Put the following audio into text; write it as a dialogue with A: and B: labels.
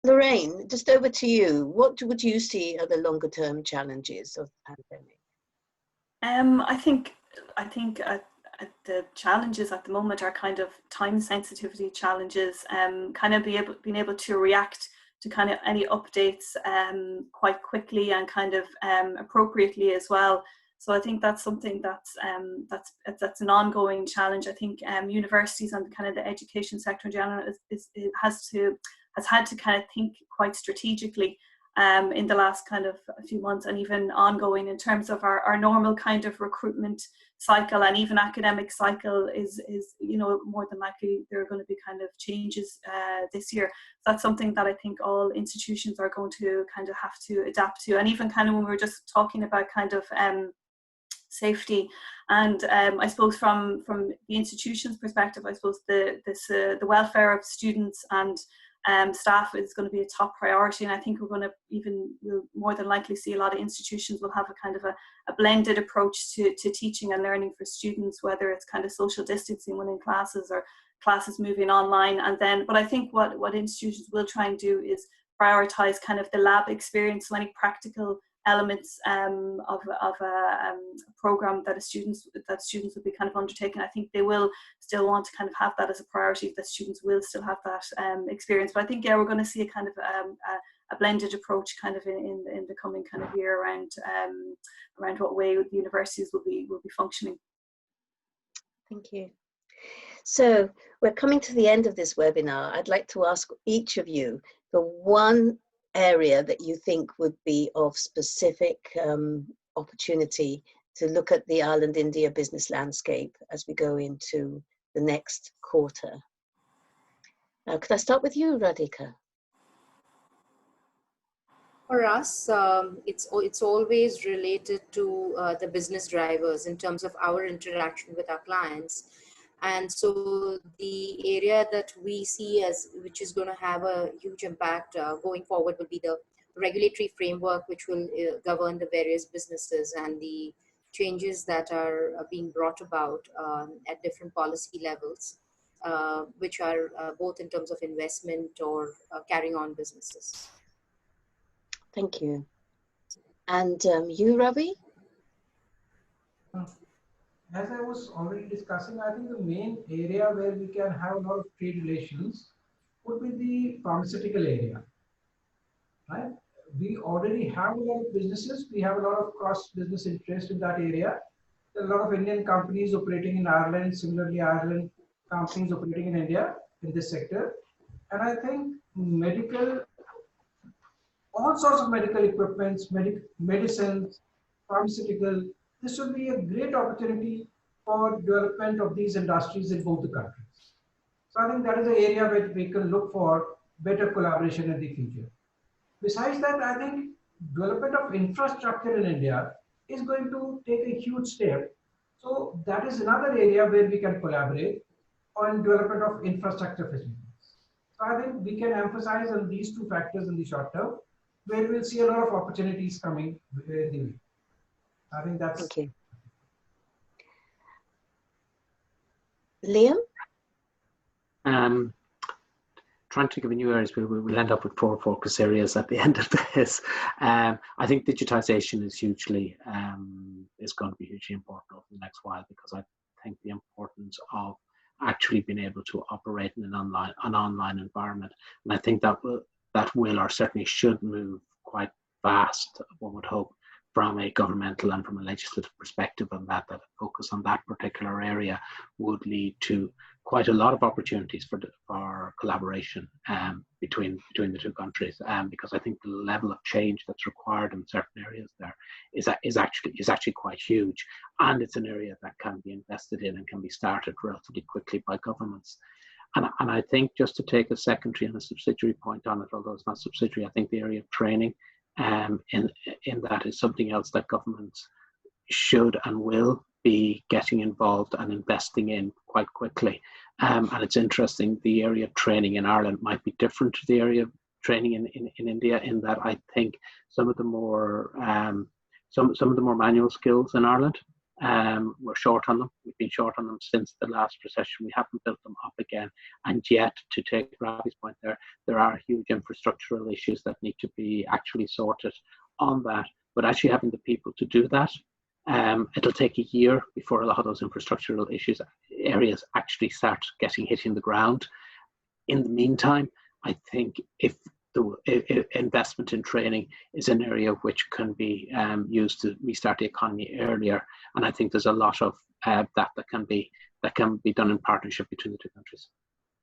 A: Lorraine, just over to you. What would you see are the longer term challenges of the pandemic?
B: I think the challenges at the moment are kind of time sensitivity challenges, kind of being able to react to kind of any updates quite quickly and kind of appropriately as well. So I think that's something that's an ongoing challenge. I think universities and kind of the education sector in general has had to kind of think quite strategically in the last kind of a few months, and even ongoing in terms of our normal kind of recruitment cycle and even academic cycle is more than likely there are going to be kind of changes this year. So that's something that I think all institutions are going to kind of have to adapt to. And even kind of when we were just talking about kind of safety, and I suppose from the institution's perspective, I suppose the welfare of students and staff is going to be a top priority, and I think we'll more than likely see a lot of institutions will have a kind of a blended approach to teaching and learning for students, whether it's kind of social distancing within classes or classes moving online. And then, but I think what institutions will try and do is prioritize kind of the lab experience, so any practical elements of a program that students will be kind of undertaking. I think they will still want to kind of have that as a priority, that students will still have that experience. But I think, yeah, we're going to see a kind of a blended approach kind of in the coming kind of year around what way the universities will be functioning.
A: Thank you. So we're coming to the end of this webinar. I'd like to ask each of you the one area that you think would be of specific opportunity to look at the Ireland-India business landscape as we go into the next quarter. Could I start with you, Radhika?
C: For us, it's always related to the business drivers in terms of our interaction with our clients. And so the area that we see which is going to have a huge impact going forward will be the regulatory framework, which will govern the various businesses and the changes that are being brought about at different policy levels, which are both in terms of investment or carrying on businesses.
A: Thank you. And you, Ravi?
D: As I was already discussing, I think the main area where we can have a lot of trade relations would be the pharmaceutical area, right? We already have a lot of businesses. We have a lot of cross-business interest in that area. There are a lot of Indian companies operating in Ireland, similarly Ireland companies operating in India in this sector. And I think all sorts of medical equipments, medicines, pharmaceutical, this would be a great opportunity for development of these industries in both the countries. So I think that is an area where we can look for better collaboration in the future. Besides that, I think development of infrastructure in India is going to take a huge step. So that is another area where we can collaborate on development of infrastructure facilities. So I think we can emphasize on these two factors in the short term, where we'll see a lot of opportunities coming in the way. I think that's...
A: Thank you. Liam?
E: Trying to give a new areas, we'll end up with 4 focus areas at the end of this. I think digitization is going to be hugely important over the next while, because I think the importance of actually being able to operate in an online environment, and I think that will or certainly should move quite fast, one would hope, from a governmental and from a legislative perspective, and that focus on that particular area would lead to quite a lot of opportunities for collaboration between the two countries, because I think the level of change that's required in certain areas there is actually quite huge, and it's an area that can be invested in and can be started relatively quickly by governments. And I think, just to take a secondary and a subsidiary point on it, although it's not subsidiary, I think the area of training in that is something else that governments should and will be getting involved and investing in quite quickly. And it's interesting, the area of training in Ireland might be different to the area of training in India, in that I think some of the more manual skills in Ireland We're short on them. We've been short on them since the last recession. We haven't built them up again. And yet, to take Ravi's point there are huge infrastructural issues that need to be actually sorted on that. But actually having the people to do that, it'll take a year before a lot of those infrastructural areas actually start hitting the ground. In the meantime, I think if the investment in training is an area which can be used to restart the economy earlier, and I think there's a lot of that can be done in partnership between the two countries.